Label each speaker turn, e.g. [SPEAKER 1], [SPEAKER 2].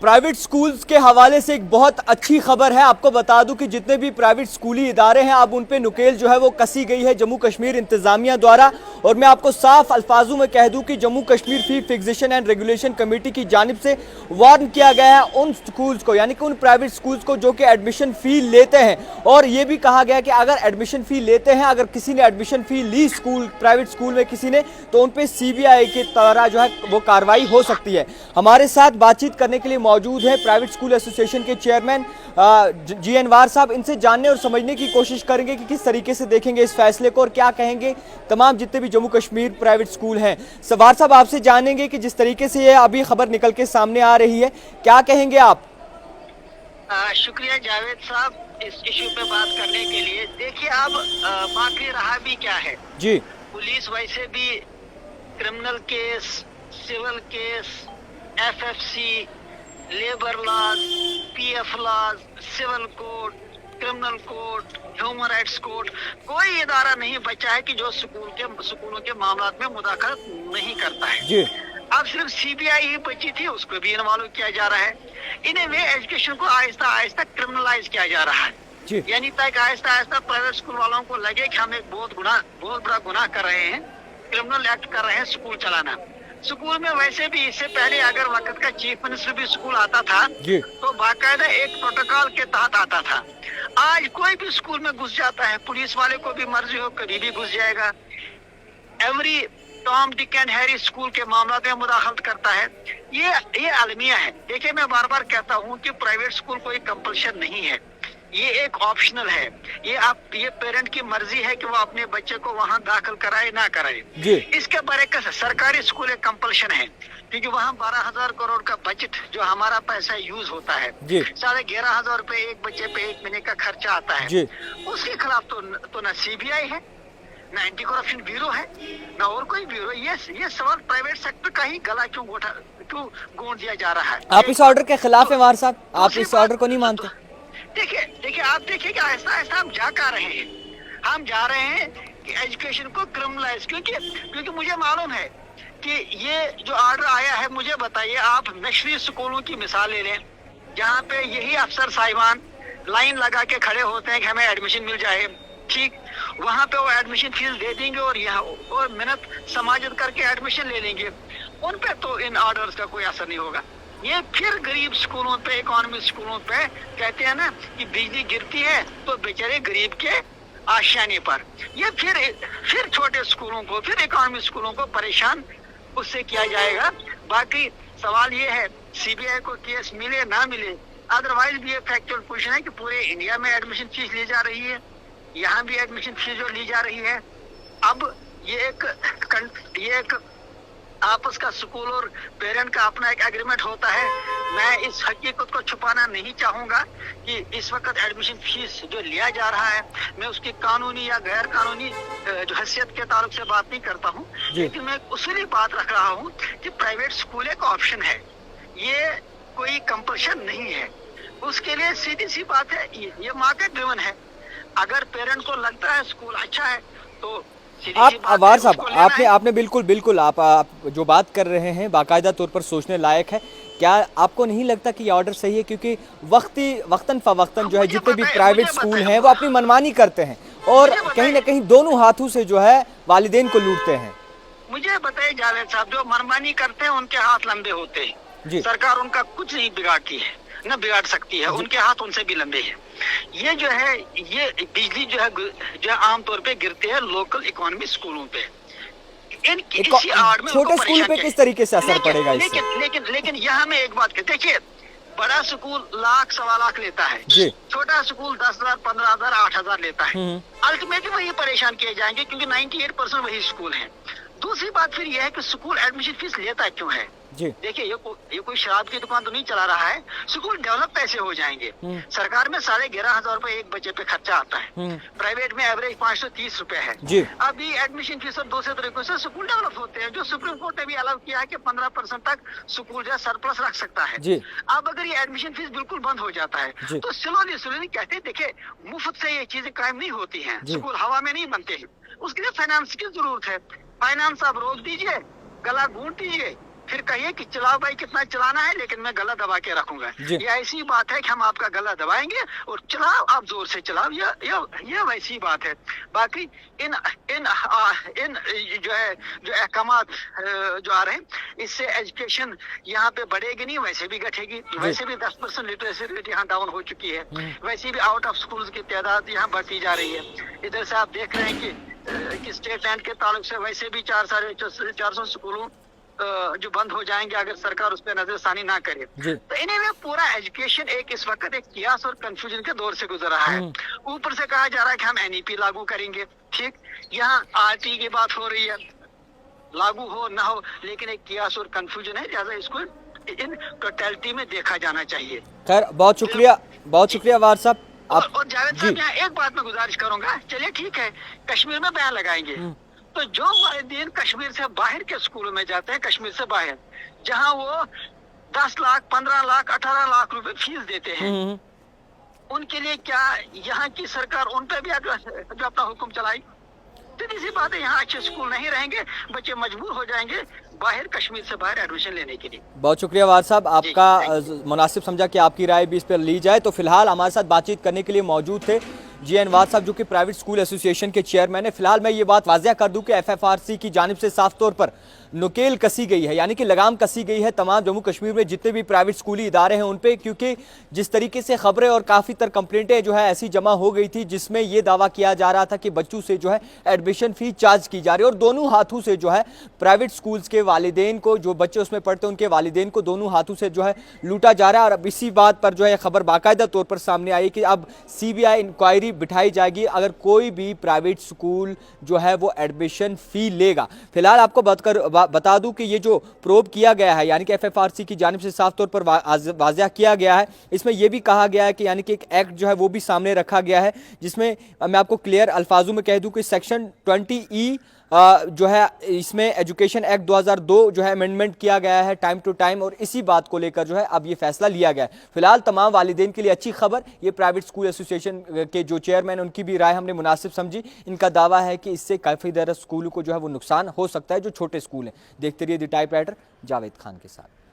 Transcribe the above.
[SPEAKER 1] Private schools के हवाले से एक बहुत अच्छी खबर है। आपको बता दूं कि जितने भी प्राइवेट स्कूली इदारे हैं अब उन पे नुकेल जो है वो कसी गई है जम्मू कश्मीर इंतजामिया द्वारा। और मैं आपको साफ अल्फाजों में कह दूं कि जम्मू कश्मीर फी फिक्सेशन एंड रेगुलेशन कमेटी की जानिब से वार्न किया गया है उन स्कूल्स को, यानी कि उन प्राइवेट स्कूल्स को जो कि एडमिशन फ़ी लेते हैं। और ये भी कहा गया कि अगर एडमिशन फ़ी लेते हैं, अगर किसी ने एडमिशन फ़ी ली स्कूल प्राइवेट स्कूल में किसी ने, तो उन पर CBI की तरह जो है वो कार्रवाई हो सकती है। हमारे साथ बातचीत करने के लिए मौजूद है प्राइवेट स्कूल एसोसिएशन के चेयरमैन जी अनवार साहब। इनसे जानने और समझने की कोशिश करेंगे कि किस तरीके से देखेंगे इस फैसले को और क्या कहेंगे तमाम जितने भी जम्मू कश्मीर प्राइवेट स्कूल हैं। सवार साहब, आपसे जानेंगे कि जिस तरीके से ये अभी खबर निकल के सामने आ रही है, क्या कहेंगे आप?
[SPEAKER 2] शुक्रिया जावेद साहब इस इशू पे बात करने के लिए। देखिए, अब बाकी रहा भी क्या है
[SPEAKER 1] जी।
[SPEAKER 2] पुलिस वैसे भी criminal case, civil case, FFC, labour laws, PF laws, civil code, criminal code, human rights code, कोई इदारा नहीं बचा है कि जो स्कूलों के मामलात में मुदाखलत नहीं करता है
[SPEAKER 1] जी।
[SPEAKER 2] अब सिर्फ CBI ही बची थी, उसको भी इन्वॉल्व किया जा रहा है। इन्हें वे एजुकेशन को आहिस्ता आहिस्ता क्रिमिनलाइज किया जा रहा है, यानी तक आहिस्ता आहिस्ता प्राइवेट स्कूल वालों को लगे कि हम एक बहुत बड़ा गुनाह कर रहे हैं, क्रिमिनल एक्ट कर रहे हैं स्कूल चलाना। स्कूल में वैसे भी इससे पहले अगर वक्त का चीफ मिनिस्टर भी स्कूल आता था तो बाकायदा एक प्रोटोकॉल के तहत आता था। आज कोई भी स्कूल में घुस जाता है, पुलिस वाले को भी मर्जी हो कभी भी घुस जाएगा। Every Tom Dick and Harry school के मामला में मुदाखलत करता है। ये अलमिया है। देखिए, मैं बार बार कहता हूँ कि प्राइवेट स्कूल कोई कंपल्शन नहीं है, ये एक ऑप्शनल है। ये पेरेंट की मर्जी है कि वो अपने बच्चे को वहाँ दाखिल कराए ना कराए। इसके बरकस सरकारी स्कूल एक कंपल्शन है, क्योंकि वहाँ 12,000 करोड़ का बजट जो हमारा पैसा यूज होता है, 11,500 रुपए एक बच्चे पे एक महीने का खर्चा आता है। उसके खिलाफ तो न CBI है, ना एंटी करप्शन ब्यूरो है, ना और कोई ब्यूरो। ये सवाल प्राइवेट सेक्टर का ही गला क्यों गोंद दिया जा रहा है।
[SPEAKER 1] आप इस ऑर्डर के खिलाफ हैं वार साहब? आप इस ऑर्डर को नहीं मानते?
[SPEAKER 2] देखिए आप देखिए कि आहिस्ता आहिस्ता हम जा रहे हैं कि एजुकेशन को क्रिमिनलाइज, क्योंकि मुझे मालूम है कि ये जो ऑर्डर आया है, मुझे बताइए आप मिशनरी स्कूलों की मिसाल ले लें, जहाँ पे यही अफसर साहिबान लाइन लगा के खड़े होते हैं कि हमें एडमिशन मिल जाए, ठीक, वहाँ पे वो एडमिशन फीस दे देंगे और मेहनत समाजत करके एडमिशन ले लेंगे। उन पे तो इन ऑर्डर्स का कोई असर नहीं होगा। ये फिर गरीब स्कूलों पे, इकोनॉमी स्कूलों पे कहते हैं ना कि बिजली गिरती है तो बेचारे गरीब के आशियाने पर, ये फिर छोटे स्कूलों को, फिर इकोनॉमी स्कूलों को परेशान उससे किया जाएगा। बाकी सवाल ये है CBI को केस मिले ना मिले, अदरवाइज भी ये फैक्चुअल पोजीशन है कि पूरे इंडिया में एडमिशन फीस ली जा रही है, यहाँ भी एडमिशन फीस जो ली जा रही है। अब ये एक आपस का स्कूल और पेरेंट का अपना एक एग्रीमेंट होता है। मैं इस हकीकत को छुपाना नहीं चाहूंगा कि इस वक्त एडमिशन फीस जो लिया जा रहा है, मैं उसकी कानूनी या गैर कानूनी जो हैसियत के ताल्लुक से बात नहीं करता हूँ, लेकिन मैं उसी बात रख रहा हूँ कि प्राइवेट स्कूल एक ऑप्शन है, ये कोई कंपल्शन नहीं है। उसके लिए सीधी सी बात है, ये मार्केट ड्रिवन है। अगर पेरेंट को लगता है स्कूल अच्छा है तो
[SPEAKER 1] आप अवार साहब, आपने बिल्कुल आप जो बात कर रहे हैं बाकायदा तौर पर सोचने लायक है। क्या आपको नहीं लगता कि ये ऑर्डर सही है? क्योंकि वक्तन फवक्तन जो है जितने भी प्राइवेट स्कूल हैं वो अपनी मनमानी करते हैं और कहीं ना कहीं दोनों हाथों से जो है वालिदैन को लूटते हैं।
[SPEAKER 2] मुझे बताइए जावेद साहब, जो मनमानी करते हैं उनके हाथ लंबे होते हैं। सरकार उनका कुछ नहीं बिगाड़ती है, न बिगाड़ सकती है, उनके हाथ उनसे भी लंबे हैं। ये जो है, ये बिजली जो है आमतौर पे गिरते हैं लोकल इकोनॉमी स्कूलों पे। इसी आड़ में
[SPEAKER 1] छोटे स्कूल पे किस तरीके से असर पड़ेगा इससे?
[SPEAKER 2] लेकिन यहाँ में एक बात देखिए, बड़ा स्कूल लाख सवा लाख लेता है, छोटा स्कूल 10,000, 15,000, 8,000 लेता है। अल्टीमेटली वही परेशान किए जाएंगे क्योंकि 98% वही स्कूल है। दूसरी बात फिर यह है कि स्कूल एडमिशन फीस लेता क्यों है? देखिए, ये कोई शराब की दुकान तो नहीं चला रहा है। स्कूल डेवलप कैसे हो जाएंगे? सरकार में 11,500 रुपए एक बच्चे पे खर्चा आता है, प्राइवेट में एवरेज 530 रुपए है। अभी एडमिशन फीस और दूसरे तरीकों से स्कूल डेवलप होते हैं, जो सुप्रीम कोर्ट ने भी अलाउ किया है कि 15% तक स्कूल जो सरप्लस रख सकता है। अब अगर ये एडमिशन फीस बिल्कुल बंद हो जाता है तो स्लोली कहते हैं, देखिए मुफ्त से ये चीजें कायम नहीं होती हैं, स्कूल हवा में नहीं बनते हैं, उसके लिए फाइनेंस की जरूरत है। फाइनेंस आप रोक दीजिए, गला घूट दीजिए, फिर कहिए कि चलाओ भाई कितना चलाना है, लेकिन मैं गला दबा के रखूंगा।
[SPEAKER 1] जी।
[SPEAKER 2] ये ऐसी बात है कि हम आपका गला दबाएंगे और चलाओ, आप जोर से चलाओ, ये वैसी बात है। बाकी इन इन इन जो अहकामात जो आ रहे हैं, इससे एजुकेशन यहाँ पे बढ़ेगी नहीं, वैसे भी घटेगी। वैसे भी 10% लिटरेसी रेट यहाँ डाउन हो चुकी है, वैसे भी आउट ऑफ स्कूल्स की तादाद यहाँ बढ़ती जा रही है। इधर से आप देख रहे हैं कि स्टेट लैंड के ताल्लुक से वैसे भी 400 स्कूलों जो बंद हो जाएंगे अगर सरकार उस पर नजरसानी ना करे। तो इन्हें में पूरा एजुकेशन इस वक्त एक कियास और कंफ्यूजन के दौर से गुजर रहा है। ऊपर से कहा जा रहा है कि हम एनईपी लागू करेंगे, ठीक, यहाँ आरटी की बात हो रही है, लागू हो ना हो, लेकिन एक कियास और कंफ्यूजन है, लिहाजा इसको इन टोटलिटी में देखा जाना चाहिए।
[SPEAKER 1] खैर, बहुत शुक्रिया वार साहब।
[SPEAKER 2] और जावेद साहब, यहाँ एक बात मैं गुजारिश करूंगा, चलिए ठीक है कश्मीर में बयान लगाएंगे, तो जो वालिदैन कश्मीर से बाहर के स्कूलों में जाते हैं, कश्मीर से बाहर, जहां वो 10 लाख 15 लाख 18 लाख रुपए फीस देते हैं, उनके लिए क्या यहाँ की सरकार उन पे भी जो अपना हुक्म चलाई? सीधी सी बात है, यहाँ अच्छे स्कूल नहीं रहेंगे, बच्चे मजबूर हो जाएंगे बाहर कश्मीर से बाहर एडमिशन लेने के लिए।
[SPEAKER 1] बहुत शुक्रिया वार साहब, आपका मुनासिब समझा कि आपकी राय भी इस पर ली जाए। तो फिलहाल हमारे साथ बातचीत करने के लिए मौजूद थे जी.एन. वार साहब, जो कि प्राइवेट स्कूल एसोसिएशन के चेयरमैन है। फिलहाल मैं ये बात वाज़िया कर दूं कि FFRC की जानिब से साफ तौर पर नुकेल कसी गई है, यानी कि लगाम कसी गई है तमाम जम्मू कश्मीर में जितने भी प्राइवेट स्कूली इदारे हैं उन पे, क्योंकि जिस तरीके से खबरें और काफ़ी तर कंप्लेंटें जो है ऐसी जमा हो गई थी जिसमें ये दावा किया जा रहा था कि बच्चों से जो है एडमिशन फीस चार्ज की जा रही है और दोनों हाथों से जो है प्राइवेट स्कूल्स के वालिदैन को, जो बच्चे उसमें पढ़ते हैं उनके वालिदैन को दोनों हाथों से जो है लूटा जा रहा है। और अब इसी बात पर जो है खबर बाकायदा तौर पर सामने आई कि अब CBI इंक्वायरी बिठाई जाएगी अगर कोई भी प्राइवेट स्कूल जो है वो एडमिशन फी लेगा। फिलहाल आपको बता दूं कि ये जो प्रोब किया गया है, यानी कि FFRC की जानिब से साफ तौर पर वाज़िया किया गया है, इसमें यह भी कहा गया है कि यानी कि एक एक्ट जो है वो भी सामने रखा गया है, जिसमें मैं आपको क्लियर अल्फाजों में कह दूं कि सेक्शन 20E जो है इसमें एजुकेशन एक्ट 2002 जो है अमेंडमेंट किया गया है टाइम टू टाइम, और इसी बात को लेकर जो है अब ये फैसला लिया गया है। फिलहाल तमाम वालिदैन के लिए अच्छी खबर, ये प्राइवेट स्कूल एसोसिएशन के जो चेयरमैन उनकी भी राय हमने मुनासिब समझी। इनका दावा है कि इससे काफ़ी ज़्यादा स्कूलों को जो है वो नुकसान हो सकता है जो छोटे स्कूल हैं। देखते रहिए the type writer Javed Khan के साथ।